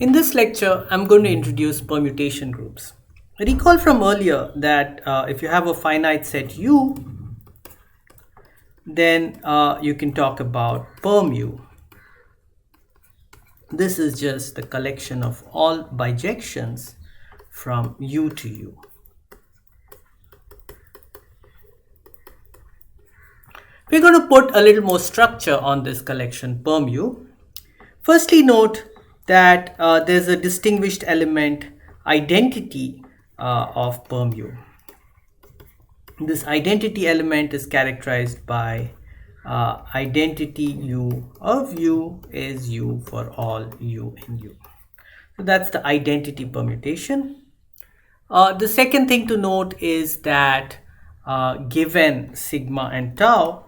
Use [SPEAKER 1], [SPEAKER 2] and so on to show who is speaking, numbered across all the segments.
[SPEAKER 1] In this lecture, I'm going to introduce permutation groups. Recall from earlier that if you have a finite set U, then you can talk about permu. This is just the collection of all bijections from U to U. We're going to put a little more structure on this collection permu. Firstly, note that there's a distinguished element identity of permu. This identity element is characterized by identity U of U is U for all U in U. So that's the identity permutation. The second thing to note is that given sigma and tau,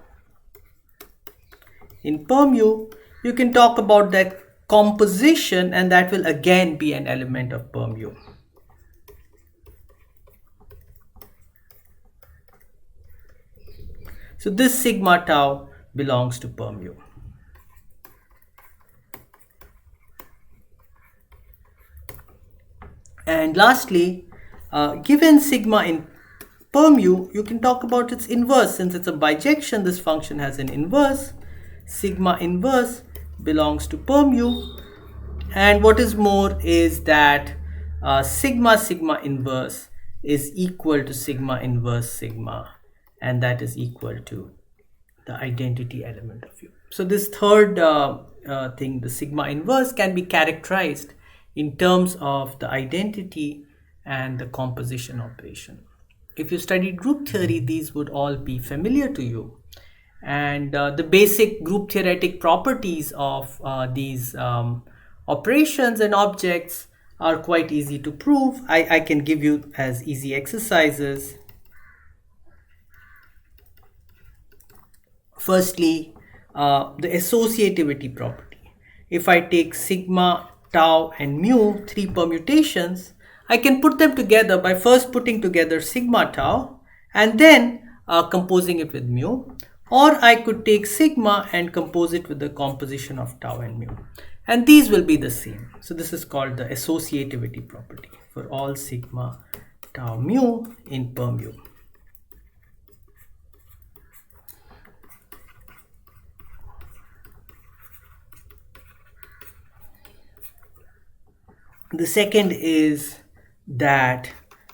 [SPEAKER 1] in permu, you can talk about that composition, and that will again be an element of permu. So this sigma tau belongs to permu. And lastly, given sigma in permu, you can talk about its inverse. Since it's a bijection, this function has an inverse. Sigma inverse belongs to permu. And what is more is that sigma sigma inverse is equal to sigma inverse sigma, and that is equal to the identity element of U. So this third thing, the sigma inverse, can be characterized in terms of the identity and the composition operation. If you studied group theory, these would all be familiar to you. And the basic group theoretic properties of these operations and objects are quite easy to prove. I can give you as easy exercises. Firstly, the associativity property. If I take sigma, tau and mu, three permutations, I can put them together by first putting together sigma tau and then composing it with mu. Or I could take sigma and compose it with the composition of tau and mu. And these will be the same. So this is called the associativity property for all sigma, tau, mu in permu. The second is that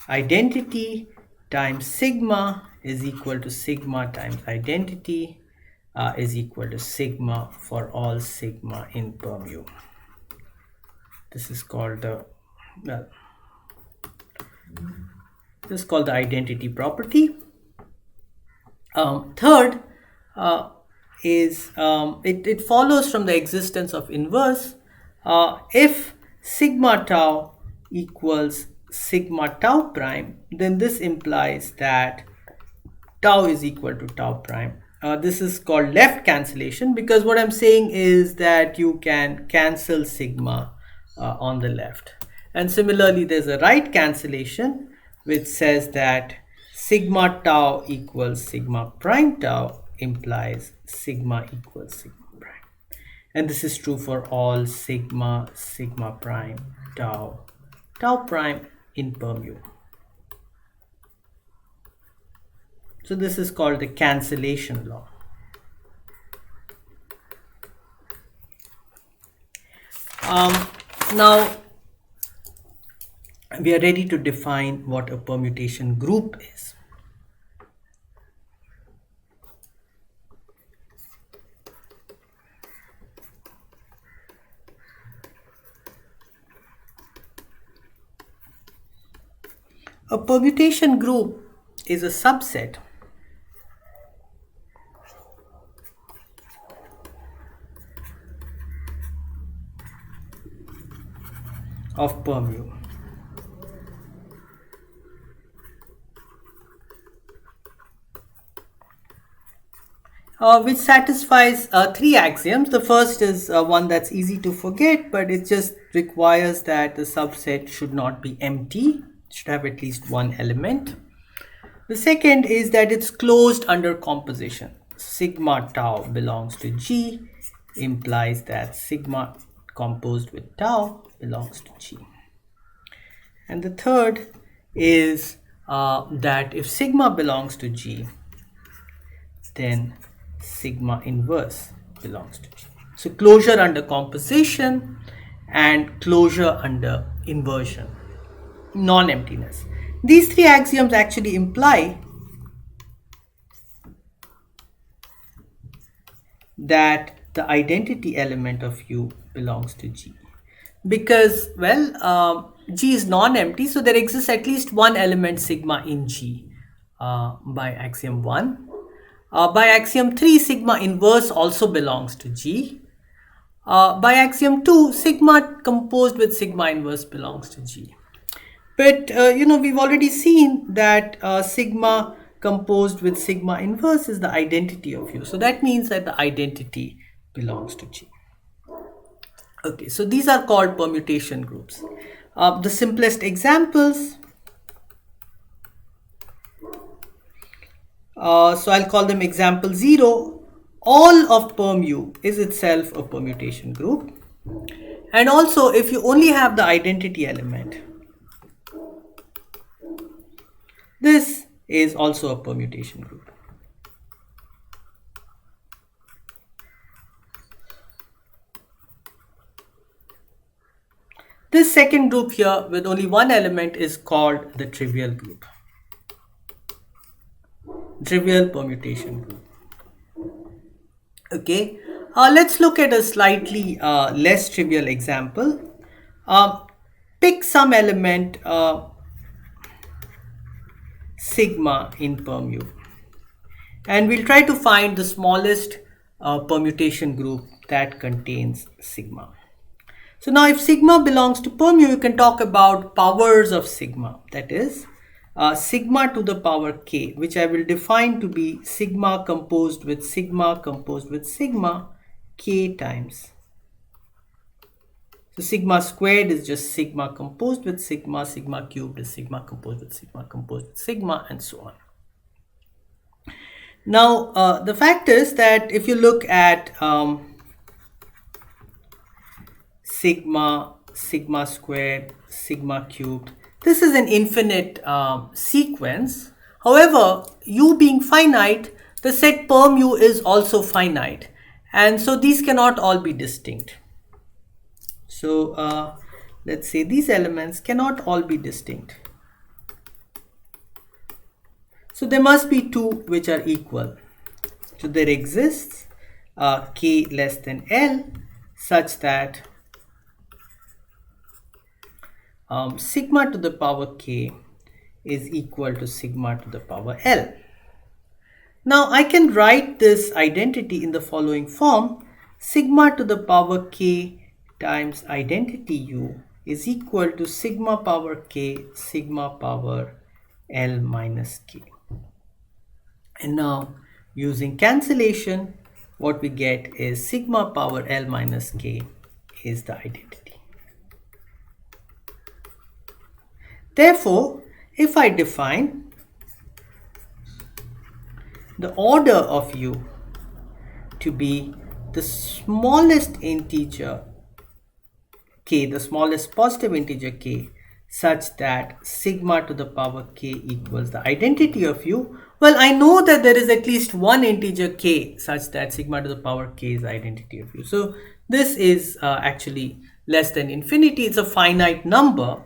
[SPEAKER 1] identity times sigma is equal to sigma times identity is equal to sigma for all sigma in permu. This is called the identity property. Third is it follows from the existence of inverse. If sigma tau equals sigma tau prime, then this implies that tau is equal to tau prime. This is called left cancellation, because what I'm saying is that you can cancel sigma on the left. And similarly, there's a right cancellation which says that sigma tau equals sigma prime tau implies sigma equals sigma prime. And this is true for all sigma, sigma prime, tau, tau prime in permu. So this is called the cancellation law. Now we are ready to define what a permutation group is. A permutation group is a subset of permu. Which satisfies three axioms. The first is one that's easy to forget, but it just requires that the subset should not be empty. It should have at least one element. The second is that it's closed under composition. Sigma tau belongs to G implies that sigma composed with tau belongs to G. And the third is that if sigma belongs to G, then sigma inverse belongs to G. So closure under composition and closure under inversion, non-emptiness. These three axioms actually imply that the identity element of U belongs to G. Because, well, G is non-empty, so there exists at least one element sigma in G by axiom 1. By axiom 3, sigma inverse also belongs to G. By axiom 2, sigma composed with sigma inverse belongs to G. But, we've already seen that sigma composed with sigma inverse is the identity of U. So that means that the identity belongs to G. Okay, so these are called permutation groups. The simplest examples, so I'll call them example 0. All of perm U is itself a permutation group. And also, if you only have the identity element, this is also a permutation group. This second group here with only one element is called the trivial group. Trivial permutation group. Okay, let's look at a slightly less trivial example. Pick some element sigma in perm U, and we'll try to find the smallest permutation group that contains sigma. So now if sigma belongs to perm U, you can talk about powers of sigma, that is sigma to the power k, which I will define to be sigma composed with sigma k times. So sigma squared is just sigma composed with sigma, sigma cubed is sigma composed with sigma, and so on. Now, the fact is that if you look at sigma squared, sigma cubed, this is an infinite sequence. However, U being finite, the set perm U is also finite. And so these cannot all be distinct. So let's say these elements cannot all be distinct. So there must be two which are equal. So there exists k less than L such that sigma to the power k is equal to sigma to the power L. Now I can write this identity in the following form: sigma to the power k times identity U is equal to sigma power k sigma power L minus k. And now using cancellation, what we get is sigma power L minus k is the identity. Therefore, if I define the order of U to be the smallest integer k, the smallest positive integer k, such that sigma to the power k equals the identity of U, well, I know that there is at least one integer k such that sigma to the power k is the identity of U. So this is actually less than infinity. It's a finite number.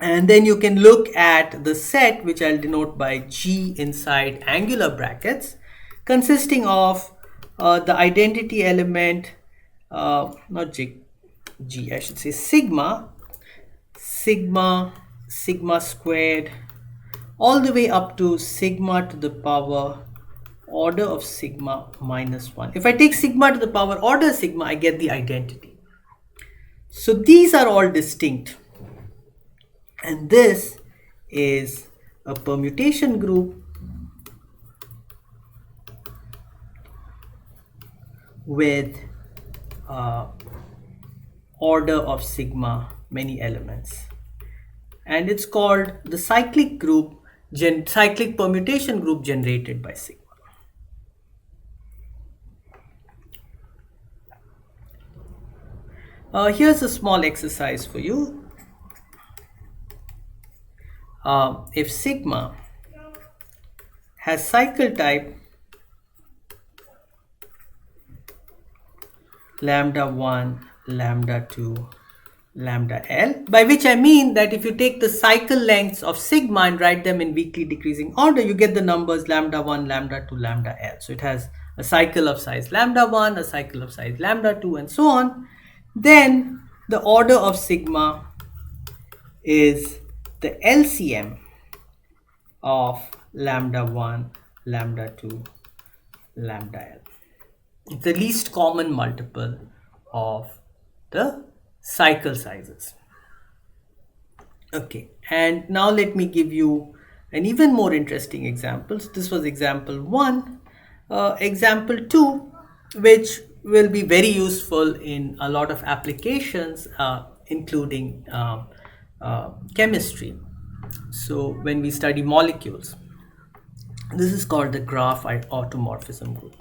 [SPEAKER 1] And then you can look at the set, which I'll denote by G inside angular brackets, consisting of the identity element, not G, I should say sigma squared, all the way up to sigma to the power order of sigma minus 1. If I take sigma to the power order sigma, I get the identity. So these are all distinct. And this is a permutation group with order of sigma, many elements. And it's called the cyclic group, cyclic permutation group generated by sigma. Here's a small exercise for you. If sigma has cycle type lambda 1, lambda 2, lambda L, by which I mean that if you take the cycle lengths of sigma and write them in weakly decreasing order, you get the numbers lambda 1, lambda 2, lambda L. So it has a cycle of size lambda 1, a cycle of size lambda 2, and so on. Then the order of sigma is the LCM of lambda 1, lambda 2, lambda L. It's the least common multiple of the cycle sizes. Okay, and now let me give you an even more interesting example. So this was example 1. Example 2, which will be very useful in a lot of applications, including chemistry. So when we study molecules, this is called the graph automorphism group.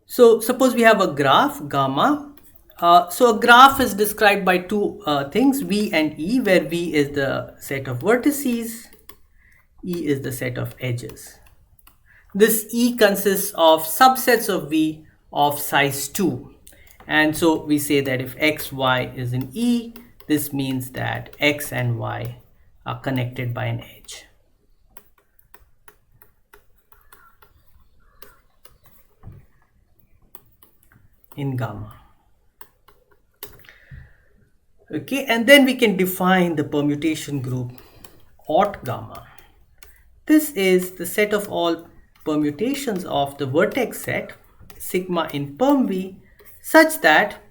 [SPEAKER 1] So suppose we have a graph gamma. So a graph is described by two things, V and E, where V is the set of vertices, E is the set of edges. This E consists of subsets of V of size 2. And so we say that if X, Y is in E, this means that X and Y are connected by an edge. In gamma. Okay, and then we can define the permutation group aut gamma. This is the set of all permutations of the vertex set sigma in perm V, such that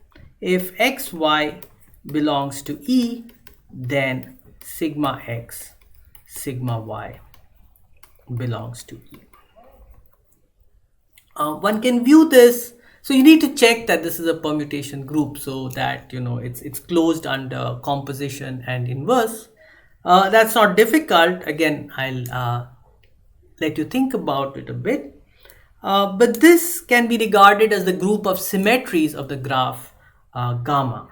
[SPEAKER 1] if xy belongs to E, then sigma x, sigma y belongs to E. One can view this. So you need to check that this is a permutation group, so that it's closed under composition and inverse. That's not difficult. Again, I'll let you think about it a bit. But this can be regarded as the group of symmetries of the graph gamma.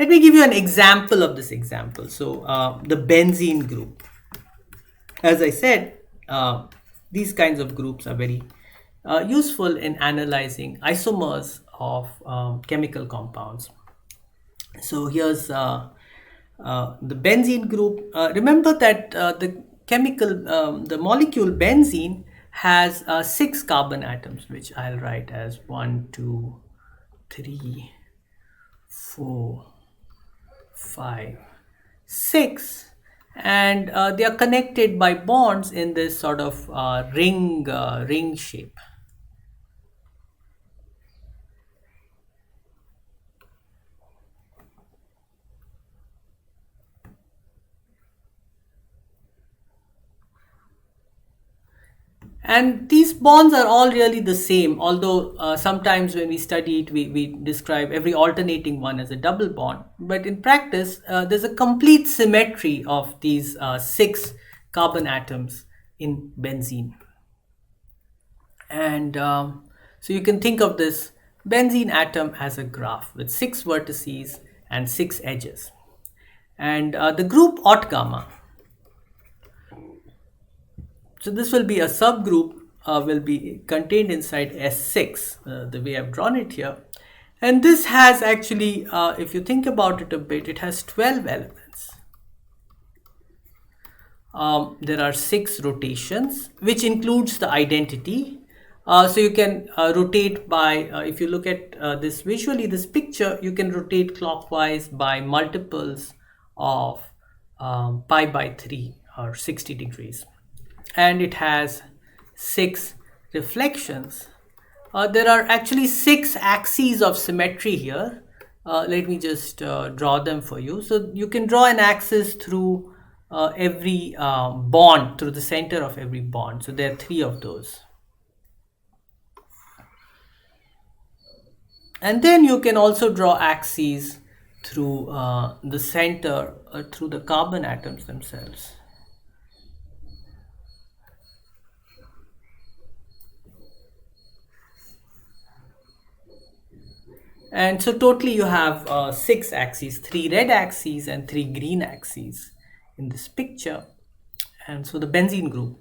[SPEAKER 1] Let me give you an example of this example. So the benzene group. As I said, these kinds of groups are very useful in analyzing isomers of chemical compounds. So here's the benzene group. Remember that the molecule benzene has 6 carbon atoms, which I'll write as 1, 2, 3, 4, 5, 6. And they are connected by bonds in this sort of ring shape. And these bonds are all really the same, although sometimes when we study it, we describe every alternating one as a double bond. But in practice, there's a complete symmetry of these 6 carbon atoms in benzene. And so you can think of this benzene atom as a graph with 6 vertices and 6 edges. And the group aut gamma. So this will be a subgroup, will be contained inside S6, the way I've drawn it here. And this has actually, if you think about it a bit, it has 12 elements. There are 6 rotations, which includes the identity. So you can rotate by, if you look at this visually, this picture, you can rotate clockwise by multiples of pi by 3 or 60 degrees. And it has 6 reflections. There are actually 6 axes of symmetry here. Let me just draw them for you. So you can draw an axis through every bond, through the center of every bond. So there are 3 of those. And then you can also draw axes through the center, through the carbon atoms themselves. And so totally you have 6 axes, 3 red axes and 3 green axes in this picture. And so the benzene group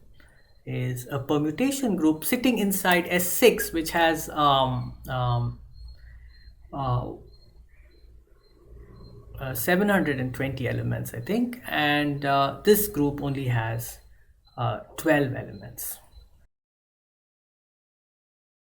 [SPEAKER 1] is a permutation group sitting inside S6, which has uh, 720 elements, I think, and this group only has 12 elements.